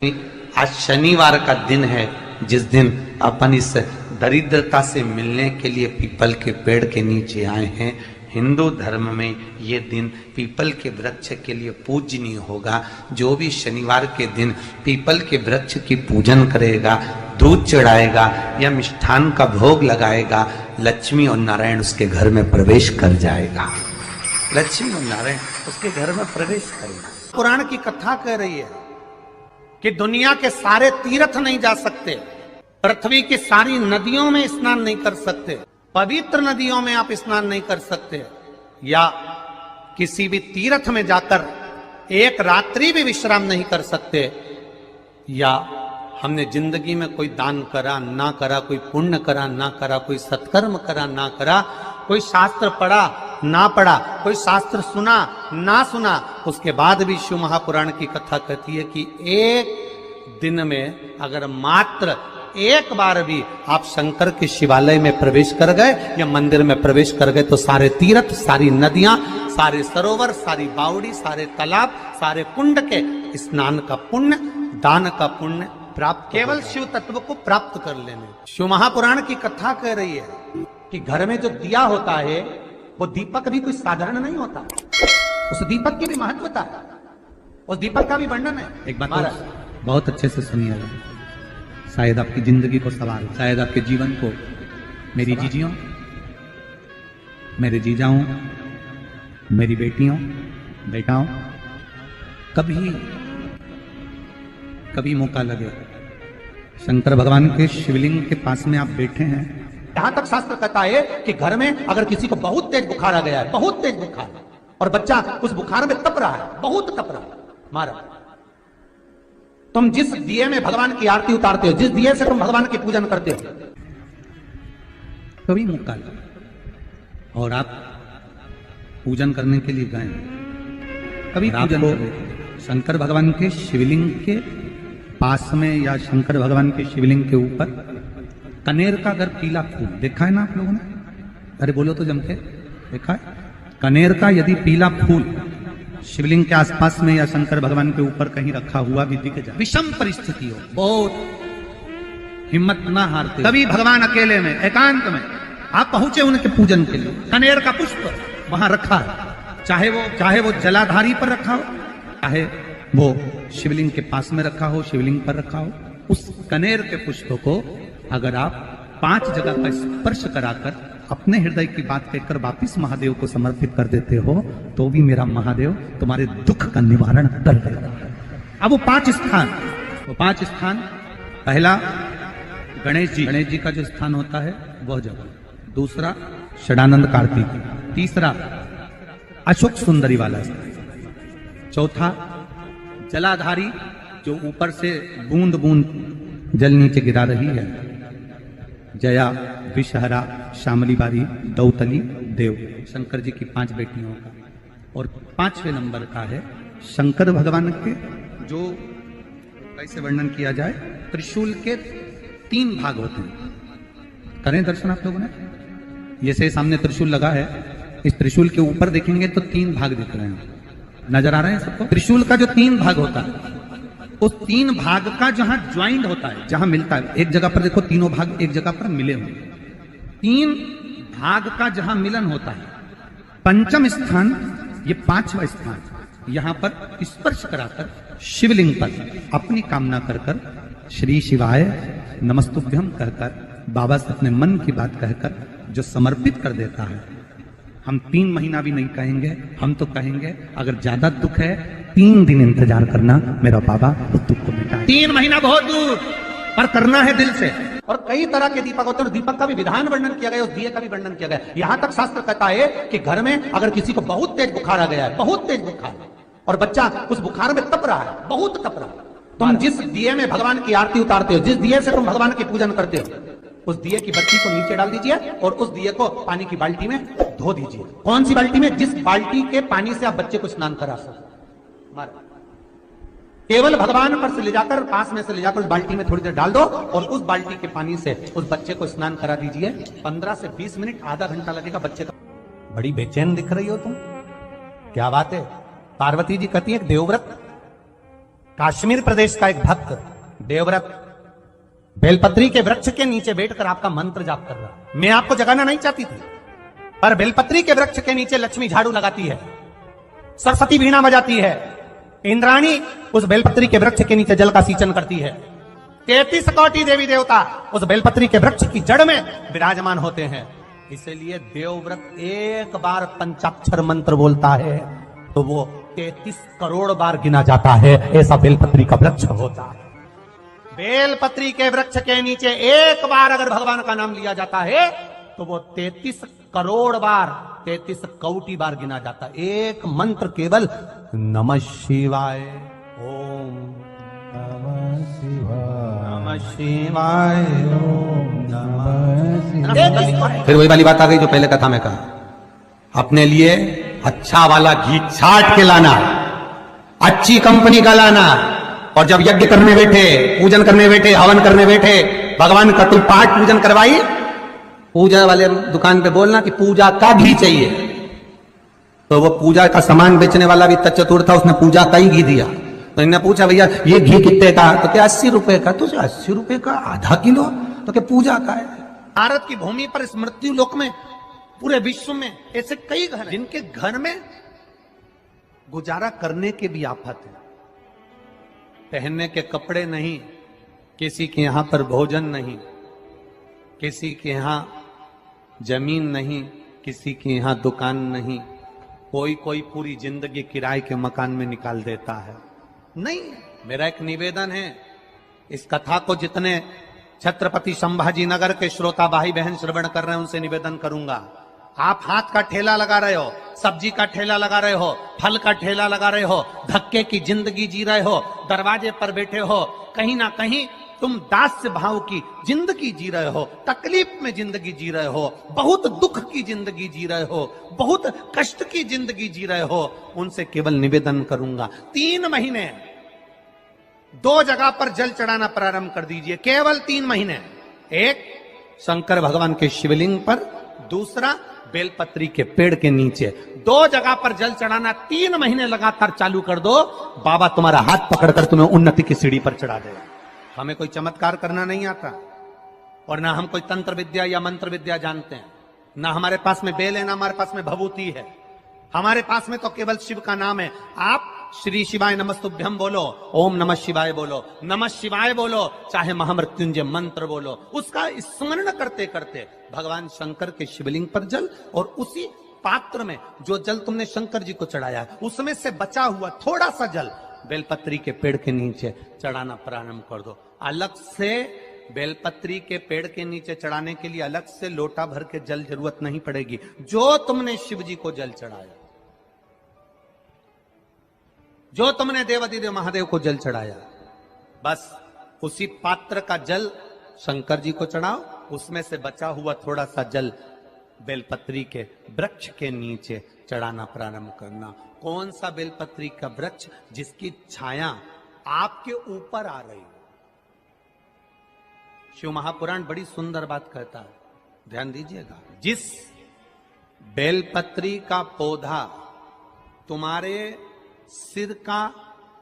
आज शनिवार का दिन है जिस दिन अपन इस दरिद्रता से मिलने के लिए पीपल के पेड़ के नीचे आए हैं। हिंदू धर्म में ये दिन पीपल के वृक्ष के लिए पूजनीय होगा। जो भी शनिवार के दिन पीपल के वृक्ष की पूजन करेगा, दूध चढ़ाएगा या मिष्ठान का भोग लगाएगा, लक्ष्मी और नारायण उसके घर में प्रवेश कर जाएगा। लक्ष्मी और नारायण उसके घर में प्रवेश करेगा। पुराण की कथा कह रही है कि दुनिया के सारे तीर्थ नहीं जा सकते, पृथ्वी की सारी नदियों में स्नान नहीं कर सकते, पवित्र नदियों में आप स्नान नहीं कर सकते, या किसी भी तीर्थ में जाकर एक रात्रि भी विश्राम नहीं कर सकते, या हमने जिंदगी में कोई दान करा ना करा, कोई पुण्य करा ना करा, कोई सत्कर्म करा ना करा, कोई शास्त्र पढ़ा ना पढ़ा, कोई शास्त्र सुना ना सुना, उसके बाद भी शिव महापुराण की कथा कहती है कि एक दिन में अगर मात्र एक बार भी आप शंकर के शिवालय में प्रवेश कर गए या मंदिर में प्रवेश कर गए तो सारे तीर्थ, सारी नदियां, सारे सरोवर, सारी बावड़ी, सारे तालाब, सारे कुंड के स्नान का पुण्य, दान का पुण्य प्राप्त, केवल शिव तत्व को प्राप्त कर लेने। शिव महापुराण की कथा कह रही है कि घर में जो दिया होता है वो दीपक भी कोई साधारण नहीं होता, उस दीपक की भी महत्वता है, उस दीपक का भी वर्णन है। एक बात बहुत अच्छे से सुनिएगा, शायद आपकी जिंदगी को सवार, शायद आपके जीवन को। मेरी जीजियों, मेरे जीजाओं, मेरी बेटियों, बेटाओं, कभी मौका लगे, शंकर भगवान के शिवलिंग के पास में आप बैठे हैं, यहां तक शास्त्र कहता है कि घर में अगर किसी को बहुत तेज बुखार आ गया है, बहुत तेज बुखार, और बच्चा उस बुखार में तप रहा है, बहुत तप रहा है, मारा, तुम जिस दिए में भगवान की आरती उतारते हो, जिस दिए से तुम भगवान की पूजन करते हो, कभी मौका लगे और आप पूजन करने के लिए गए, कभी पूजन करें शंकर भगवान के शिवलिंग के पास में या शंकर भगवान के शिवलिंग के ऊपर कनेर का अगर पीला फूल देखा है ना आप लोगों ने, अरे बोलो तो जम के, देखा है? कनेर का यदि पीला फूल शिवलिंग के आसपास में या शंकर भगवान के ऊपर कहीं रखा हुआ भी दिख जाए, विषम परिस्थिति हो, बहुत हिम्मत ना हारते, कभी भगवान अकेले में एकांत में आप पहुंचे उनके पूजन के लिए, कनेर का पुष्प वहां रखा है, चाहे वो जलाधारी पर रखा हो, चाहे वो शिवलिंग के पास में रखा हो, शिवलिंग पर रखा हो, उस कनेर के पुष्प को अगर आप 5 जगह का स्पर्श कराकर अपने हृदय की बात कहकर वापिस महादेव को समर्पित कर देते हो तो भी मेरा महादेव तुम्हारे दुख का निवारण कर देगा। अब वो 5 स्थान, पहला गणेश जी का जो स्थान होता है वह जगह, दूसरा षडानंद कार्तिक, तीसरा अशोक सुंदरी वाला स्थान, चौथा जलाधारी जो ऊपर से बूंद बूंद जल नीचे गिरा रही है, जया, विषहरा, शामली बारी, दौतली, देव, शंकर जी की 5 बेटियों का, और 5वें नंबर का है शंकर भगवान के, जो कैसे वर्णन किया जाए, त्रिशूल के 3 भाग होते हैं। करें दर्शन आप लोगों ने, जैसे सामने त्रिशूल लगा है, इस त्रिशूल के ऊपर देखेंगे तो 3 भाग दिख रहे हैं, नजर आ रहे हैं सबको? त्रिशूल का जो 3 भाग होता है, उस 3 भाग का जहां ज्वाइंट होता है, जहां मिलता है, एक जगह पर देखो तीनों भाग एक जगह पर मिले हुए, 3 भाग का जहां मिलन होता है, 5वां स्थान, ये 5वां स्थान, यहां पर स्पर्श कराकर शिवलिंग पर अपनी कामना कर श्री शिवाय नमस्तुभ्यम कहकर बाबा से अपने मन की बात कहकर जो समर्पित कर देता है, हम 3 महीना भी नहीं कहेंगे, हम तो कहेंगे अगर ज्यादा दुख है 3 दिन इंतजार करना, मेरा बाबा उस दुख को मिटाए। 3 महीना बहुत दूर, पर करना है दिल से। और कई तरह के दीपक होते हैं, दीपक का भी विधान वर्णन किया गया, उस दिए का भी वर्णन किया गया। यहां तक शास्त्र कहता है कि घर में अगर किसी को बहुत तेज बुखार आ गया है, बहुत तेज बुखार, और बच्चा उस बुखार में तप रहा है, बहुत तप रहा है, तुम जिस दिए में भगवान की आरती उतारते हो, जिस दिए से तुम भगवान की पूजन करते हो, उस दिए की बत्ती को नीचे डाल दीजिए और उस दिए को पानी की बाल्टी में धो दीजिए। कौन सी बाल्टी में? जिस बाल्टी के पानी से आप बच्चे को स्नान करा सको, केवल भगवान पर से ले जाकर, पास में से ले जाकर उस बाल्टी में थोड़ी देर डाल दो और उस बाल्टी के पानी से उस बच्चे को स्नान करा दीजिए। 15 से 20 मिनट, आधा घंटा लगेगा बच्चे का। बड़ी बेचैन दिख रही हो तुम, क्या बात है? पार्वती जी कहती है देवव्रत काश्मीर प्रदेश का एक भक्त देवव्रत बेलपत्री के वृक्ष के नीचे बैठकर आपका मंत्र जाप कर रहा। मैं आपको जगाना नहीं चाहती थी, पर बेलपत्री के वृक्ष के नीचे लक्ष्मी झाड़ू लगाती है, सरस्वती वीणा बजाती है, इंद्राणी उस बेलपत्री के वृक्ष के नीचे जल का सिंचन करती है, 33 कोटि देवी देवता उस बेलपत्री के वृक्ष की जड़ में विराजमान होते हैं। इसलिए देवव्रत एक बार पंचाक्षर मंत्र बोलता है तो वो 33 करोड़ बार गिना जाता है, ऐसा बेलपत्री का वृक्ष होता है। बेलपत्री के वृक्ष के नीचे एक बार अगर भगवान का नाम लिया जाता है तो वो 33 करोड़ बार, 33 कोटि बार गिना जाता है। एक मंत्र केवल नमः शिवाय, ओम नमः शिवाय, नमः शिवाय, ओम नमः शिवाय। फिर वही वाली बात आ गई जो पहले कथा में कहा, अपने लिए अच्छा वाला घी छाट के लाना, अच्छी कंपनी का लाना, और जब यज्ञ करने बैठे, पूजन करने बैठे, हवन करने बैठे, भगवान का कोई पाठ पूजन करवाई, पूजा वाले दुकान पे बोलना कि पूजा का घी चाहिए। तो वो पूजा का सामान बेचने वाला भी चतुर था, उसने पूजा का ही घी दिया। तो इन्होंने पूछा भैया ये घी कितने का? तो क्या 80 रुपए का? तो 80 रुपए का आधा किलो? तो क्या पूजा का है? भारत की भूमि पर इस मृत्यु लोक में पूरे विश्व में ऐसे कई घर हैं जिनके घर में गुजारा करने के भी आफत है, पहनने के कपड़े नहीं, किसी के यहां पर भोजन नहीं, किसी के यहां जमीन नहीं, किसी के यहां दुकान नहीं, कोई पूरी जिंदगी किराए के मकान में निकाल देता है। नहीं, मेरा एक निवेदन है, इस कथा को जितने छत्रपति संभाजी नगर के श्रोता भाई बहन श्रवण कर रहे हैं उनसे निवेदन करूंगा, आप हाथ का ठेला लगा रहे हो, सब्जी का ठेला लगा रहे हो, फल का ठेला लगा रहे हो, धक्के की जिंदगी जी रहे हो, दरवाजे पर बैठे हो, कहीं ना कहीं तुम दास्य भाव की जिंदगी जी रहे हो, तकलीफ में जिंदगी जी रहे हो, बहुत दुख की जिंदगी जी रहे हो, बहुत कष्ट की जिंदगी जी रहे हो, उनसे केवल निवेदन करूंगा 3 महीने 2 जगह पर जल चढ़ाना प्रारंभ कर दीजिए, केवल 3 महीने। एक शंकर भगवान के शिवलिंग पर, दूसरा बेलपत्री के पेड़ के नीचे, 2 जगह पर जल चढ़ाना 3 महीने लगातार चालू कर दो, बाबा तुम्हारा हाथ पकड़कर तुम्हें उन्नति की सीढ़ी पर चढ़ा देगा। हमें कोई चमत्कार करना नहीं आता, और ना हम कोई तंत्र विद्या या मंत्र विद्या जानते हैं, ना हमारे पास में बेल है, ना हमारे पास में भभूति है, हमारे पास में तो केवल शिव का नाम है। आप श्री शिवाय नमस्तुभ्यम बोलो, ओम नमः शिवाय बोलो, नमः शिवाय बोलो, चाहे महामृत्युंजय मंत्र बोलो, उसका स्मरण करते करते भगवान शंकर के शिवलिंग पर जल, और उसी पात्र में जो जल तुमने शंकर जी को चढ़ाया है उसमें से बचा हुआ थोड़ा सा जल बेलपत्री के पेड़ के नीचे चढ़ाना प्रारंभ कर दो। अलग से बेलपत्री के पेड़ के नीचे चढ़ाने के लिए अलग से लोटा भर के जल जरूरत नहीं पड़ेगी। जो तुमने शिव जी को जल चढ़ाया, जो तुमने देवाधिदेव महादेव को जल चढ़ाया, बस उसी पात्र का जल शंकर जी को चढ़ाओ, उसमें से बचा हुआ थोड़ा सा जल बेलपत्री के वृक्ष के नीचे चढ़ाना प्रारंभ करना। कौन सा बेलपत्री का वृक्ष? जिसकी छाया आपके ऊपर आ रही हो। शिव महापुराण बड़ी सुंदर बात कहता है, ध्यान दीजिएगा। जिस बेलपत्री का पौधा तुम्हारे सिर का,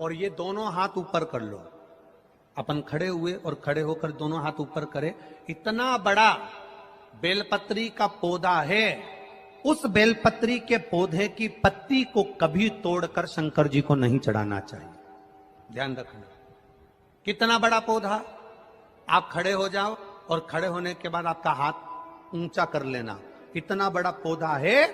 और ये दोनों हाथ ऊपर कर लो, अपन खड़े हुए और खड़े होकर दोनों हाथ ऊपर करे, इतना बड़ा बेलपत्री का पौधा है, उस बेलपत्री के पौधे की पत्ती को कभी तोड़कर शंकर जी को नहीं चढ़ाना चाहिए। ध्यान रखना, कितना बड़ा पौधा। आप खड़े हो जाओ और खड़े होने के बाद आपका हाथ ऊंचा कर लेना, इतना बड़ा पौधा है,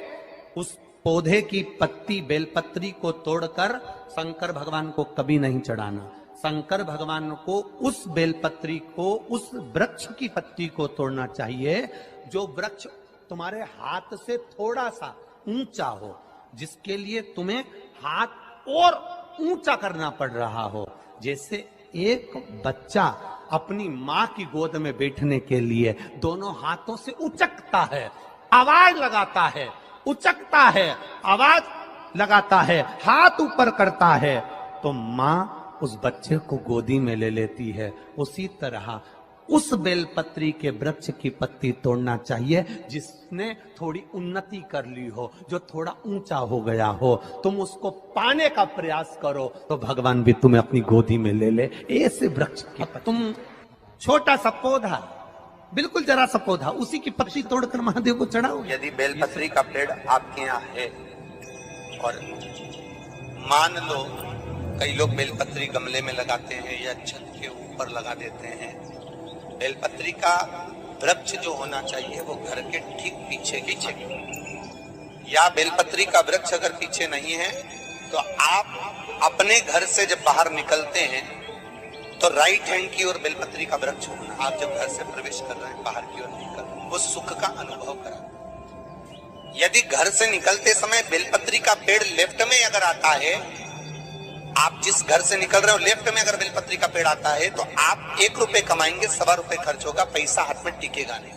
उस पौधे की पत्ती बेलपत्री को तोड़कर शंकर भगवान को कभी नहीं चढ़ाना। शंकर भगवान को उस बेलपत्री को, उस वृक्ष की पत्ती को तोड़ना चाहिए जो वृक्ष तुम्हारे हाथ से थोड़ा सा ऊंचा हो, जिसके लिए तुम्हें हाथ और ऊंचा करना पड़ रहा हो। जैसे एक बच्चा अपनी मां की गोद में बैठने के लिए दोनों हाथों से उचकता है, आवाज लगाता है, उचकता है, आवाज लगाता है, हाथ ऊपर करता है, तो मां उस बच्चे को गोदी में ले लेती है। उसी तरह उस बेलपत्री के वृक्ष की पत्ती तोड़ना चाहिए जिसने थोड़ी उन्नति कर ली हो, जो थोड़ा ऊंचा हो गया हो। तुम उसको पाने का प्रयास करो तो भगवान भी तुम्हें अपनी गोदी में ले ले। ऐसे वृक्ष की तुम छोटा सा पौधा, बिल्कुल जरा सा पौधा, उसी की पत्ती तोड़कर महादेव को चढ़ाओ। यदि बेलपत्री का पेड़ आपके यहाँ है और मान लो कई लोग बेलपत्री गमले में लगाते हैं या छत के ऊपर लगा देते हैं, बेलपत्री का वृक्ष जो होना चाहिए वो घर के ठीक पीछे या बेलपत्री का वृक्ष अगर पीछे नहीं है तो आप अपने घर से जब बाहर निकलते हैं तो राइट हैंड की ओर बेलपत्री का वृक्ष होना। आप जब घर से प्रवेश कर रहे हैं बाहर की ओर निकल, वो सुख का अनुभव करा। यदि घर से निकलते समय बेलपत्री का पेड़ लेफ्ट में अगर आता है, आप जिस घर से निकल रहे हो लेफ्ट में अगर बेलपत्री का पेड़ आता है तो आप 1 रुपए कमाएंगे, 1.25 रुपए खर्च होगा, पैसा हाथ में टिकेगा नहीं।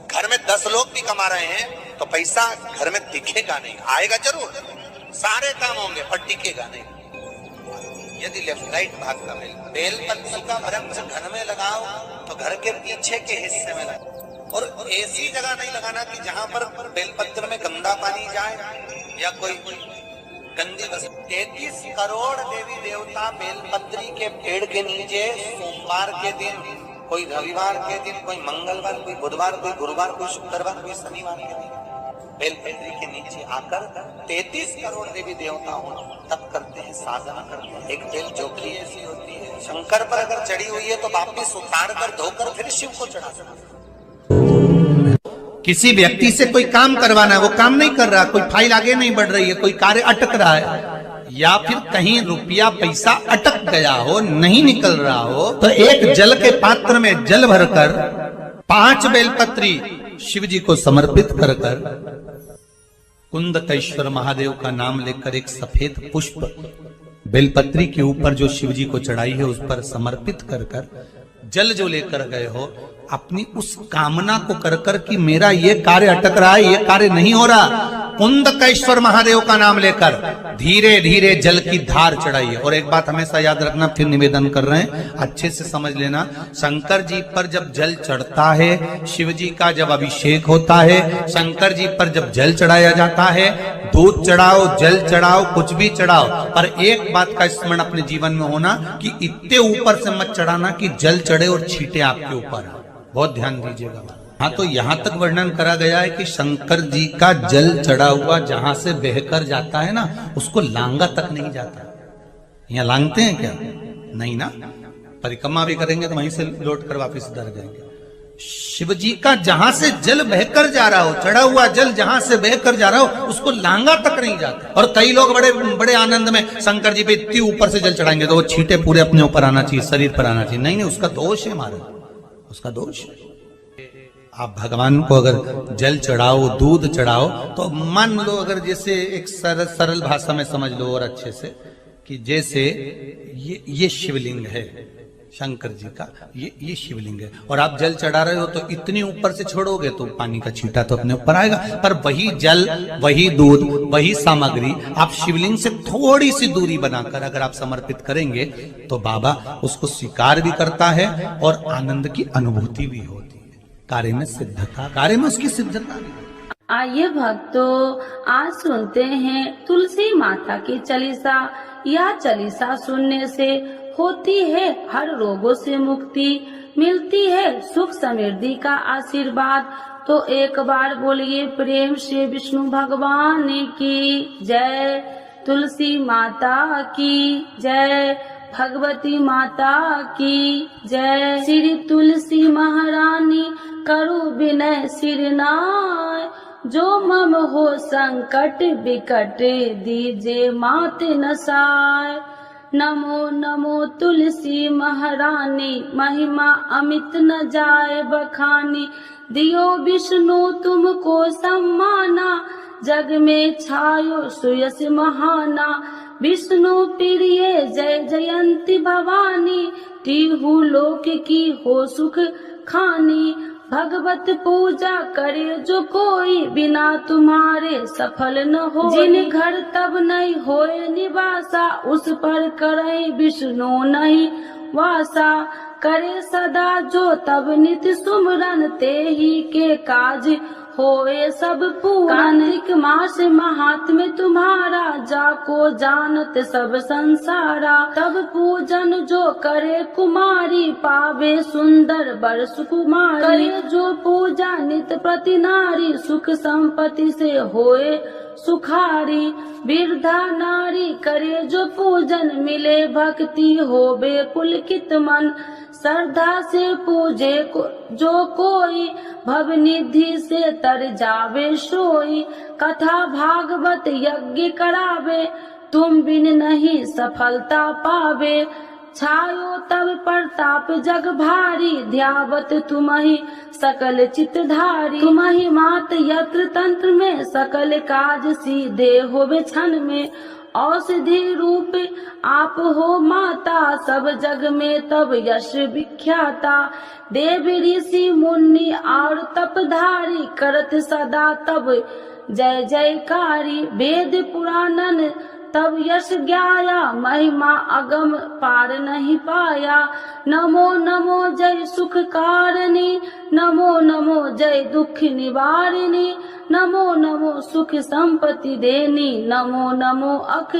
घर में 10 लोग भी कमा रहे हैं तो पैसा घर में दिखेगा नहीं, आएगा जरूर, सारे काम होंगे पर टिकेगा नहीं। यदि लेफ्ट राइट भाग का बेलपत्री का वृक्ष घर में लगाओ तो घर के पीछे के हिस्से में लगाओ, और ऐसी जगह नहीं लगाना कि जहां पर बेलपत्र में गंदा पानी जाए या कोई गंदी वस्तु। 33 करोड़ देवी देवता बेलपत्री के पेड़ के नीचे सोमवार के दिन, कोई रविवार के दिन, कोई मंगलवार, कोई बुधवार, कोई गुरुवार, कोई शुक्रवार, कोई शनिवार के दिन बेलपत्री के नीचे आकर 33 करोड़ देवी देवता हो तब करते हैं, साधना करते हैं। एक बेल जोखी ऐसी होती है, शंकर पर अगर चढ़ी हुई है तो वापिस उतार कर धोकर फिर शिव को चढ़ा सकते। किसी व्यक्ति से कोई काम करवाना है, वो काम नहीं कर रहा, कोई फाइल आगे नहीं बढ़ रही है, कोई कार्य अटक रहा है, या फिर कहीं रुपया पैसा अटक गया हो, नहीं निकल रहा हो, तो एक जल के पात्र में जल भरकर 5 बेलपत्री शिव जी को समर्पित कर कुंदकेश्वर महादेव का नाम लेकर एक सफेद पुष्प बेलपत्री के ऊपर जो शिव जी को चढ़ाई है उस पर समर्पित कर जल जो लेकर गए हो, अपनी उस कामना को कर कि मेरा ये कार्य अटक रहा है, ये कार्य नहीं हो रहा, कुंदकेश्वर महादेव का नाम लेकर धीरे धीरे जल की धार चढ़ाइए। और एक बात हमेशा याद रखना, फिर निवेदन कर रहे हैं, अच्छे से समझ लेना, शंकर जी पर जब जल चढ़ता है, शिव जी का जब अभिषेक होता है, शंकर जी पर जब जल चढ़ाया जाता है, दूध चढ़ाओ, जल चढ़ाओ, कुछ भी चढ़ाओ, पर एक बात का स्मरण अपने जीवन में होना कि इतने ऊपर से मत चढ़ाना कि जल चढ़े और छींटे आपके ऊपर। बहुत ध्यान दीजिएगा। हाँ, तो यहाँ तक वर्णन करा गया है कि शंकर जी का जल चढ़ा हुआ जहां से बहकर जाता है ना, उसको लांगा तक नहीं जाता। यहाँ लांगते हैं क्या? नहीं ना, परिक्रमा भी करेंगे तो वहीं से लौट कर वापिस उधर जाएंगे। शिव जी का जहां से जल बहकर जा रहा हो, चढ़ा हुआ जल जहां से बहकर जा रहा हो, उसको लांगा तक नहीं जाता। और कई लोग बड़े बड़े आनंद में शंकर जी पे इतनी ऊपर से जल चढ़ाएंगे तो वो छींटे पूरे अपने ऊपर आना चाहिए, शरीर पर आना चाहिए। नहीं नहीं, उसका दोष है हमारा, उसका दोष है। आप भगवान को अगर जल चढ़ाओ, दूध चढ़ाओ, तो मान लो अगर जैसे एक सरल भाषा में समझ लो और अच्छे से, कि जैसे ये शिवलिंग है शंकर जी का, ये शिवलिंग है, और आप जल चढ़ा रहे हो तो इतनी ऊपर से छोड़ोगे तो पानी का छींटा तो अपने ऊपर आएगा, पर वही जल, वही दूध, वही सामग्री आप शिवलिंग से थोड़ी सी दूरी बनाकर अगर आप समर्पित करेंगे तो बाबा उसको स्वीकार भी करता है और आनंद की अनुभूति भी होती है। कार्य में सिद्धता, कार्य में उसकी सिद्धता। आइए भक्तों, आज सुनते हैं तुलसी माता की चालीसा। यह चालीसा सुनने से होती है हर रोगों से मुक्ति, मिलती है सुख समृद्धि का आशीर्वाद। तो एक बार बोलिए प्रेम से विष्णु भगवान की जय, तुलसी माता की जय, भगवती माता की जय। श्री तुलसी महारानी करु विनय सिरनाय, जो मम हो संकट विकट दीजे मात नसाय। नमो नमो तुलसी महारानी, महिमा अमित न जाए बखानी। दियो विष्णु तुमको सम्माना, जग में छायो सुयस महाना। विष्णु प्रिय जय जयंती भवानी, टीहू लोक की हो सुख खानी। भगवत पूजा करे जो कोई, बिना तुम्हारे सफल न हो। जिन घर तब नहीं होए निवासा, उस पर करे विष्णु नहीं वासा। करे सदा जो तब नित्य सुमरन, ते ही के काज होए सब पूरन। कार्तिक मास महात्म्य तुम्हारा, जाको जानत सब संसारा। तब पूजन जो करे कुमारी, पावे सुंदर बर सुकुमारी। करे जो पूजा नित प्रति नारी, सुख संपत्ति से होए सुखारी। वृद्धा नारी करे जो पूजन, मिले भक्ति होबे पुलकित मन। श्रद्धा से पूजे जो कोई, भव निधि से तर जावे सोई। कथा भागवत यज्ञ करावे, तुम बिन नहीं सफलता पावे। छायो तब प्रताप जग भारी, ध्यावत तुमहि सकल चितधारी। तुमहि मात यत्र तंत्र में, सकल काज सीधे होवे क्षण में। औषधि रूप आप हो माता, सब जग में तब यश विख्याता। देव ऋषि मुनि और तपधारी, करत सदा तब जय जयकारी। वेद पुराणन तब यश ज्ञाया, महिमा अगम पार नहीं पाया। नमो नमो जय सुख कारिणी, नमो नमो जय दुख निवारिणी। नमो नमो सुख संपत्ति देनी, नमो नमो अख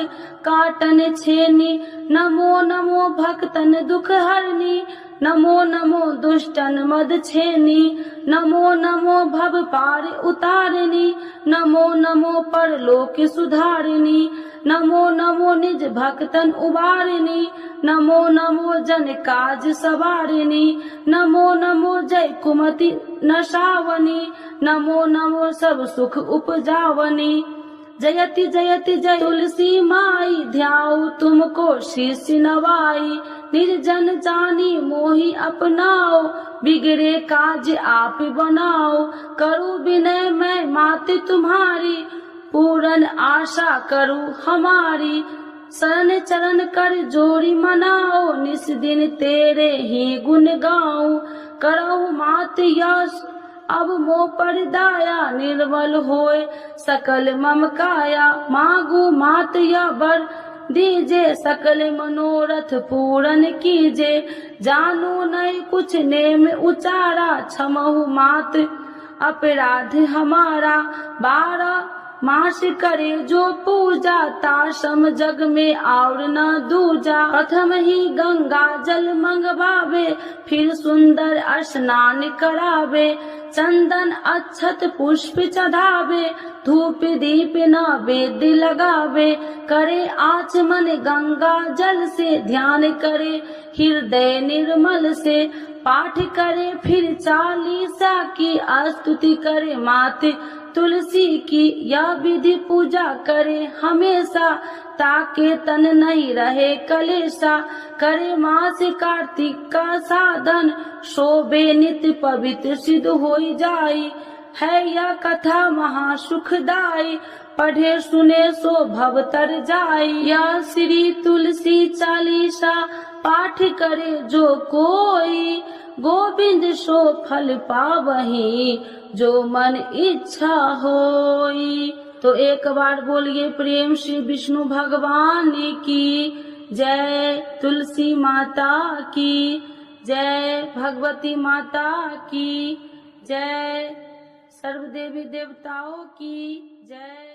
काटन छेनी। नमो नमो भक्तन दुख हरनी, नमो नमो दुष्टन मद छेनी। नमो नमो भव पार उतारिणी, नमो नमो परलोक सुधारिणी। नमो नमो निज भक्तन उबारिणी, नमो नमो जन काज सवारिणी। नमो नमो जय कुमति नशावनी, नमो नमो सब सुख उपजावनी। जयति जयति जय तुलसी माई, ध्याऊ तुमको शीश नवाई। निर्जन जानी मोहि अपनाओ, बिगड़े काज आप बनाओ। करूँ विनय मैं माते तुम्हारी, पूरन आशा करूँ हमारी। शरण चरण कर जोड़ी मनाओ, निस दिन तेरे ही गुण गाऊं। करहु मात यश अब मोह पर दाया, निर्मल होए सकल मम काया। मांगू मात या वर दीजे, सकल मनोरथ पूरन कीजे। जानू नहीं कुछ नेम उचारा, क्षमहु मात अपराध हमारा। 12 मास करे जो पूजा, ताशम जग में और न दूजा। प्रथम ही गंगा जल मंगवावे, फिर सुंदर स्नान करावे। चंदन अक्षत पुष्प चढ़ावे, धूप दीप नैवेद्य लगावे। करे आचमन गंगा जल से, ध्यान करे हृदय निर्मल से। पाठ करे फिर 40 की, स्तुति करे माते तुलसी की। यह विधि पूजा करे हमेशा, ताके तन नहीं रहे कलेशा। करे मास कार्तिक का साधन, शोभे नित्य पवित्र सिद्ध होई जाई। है यह कथा महासुखदाई, पढ़े सुने सो भव तर जाई। यह श्री तुलसी चालीसा, पाठ करे जो कोई। गोविंद सो फल पावही, जो मन इच्छा होई। तो एक बार बोलिए प्रेम श्री विष्णु भगवान की जय। तुलसी माता की जय, भगवती माता की जय, सर्व देवी देवताओं की जय।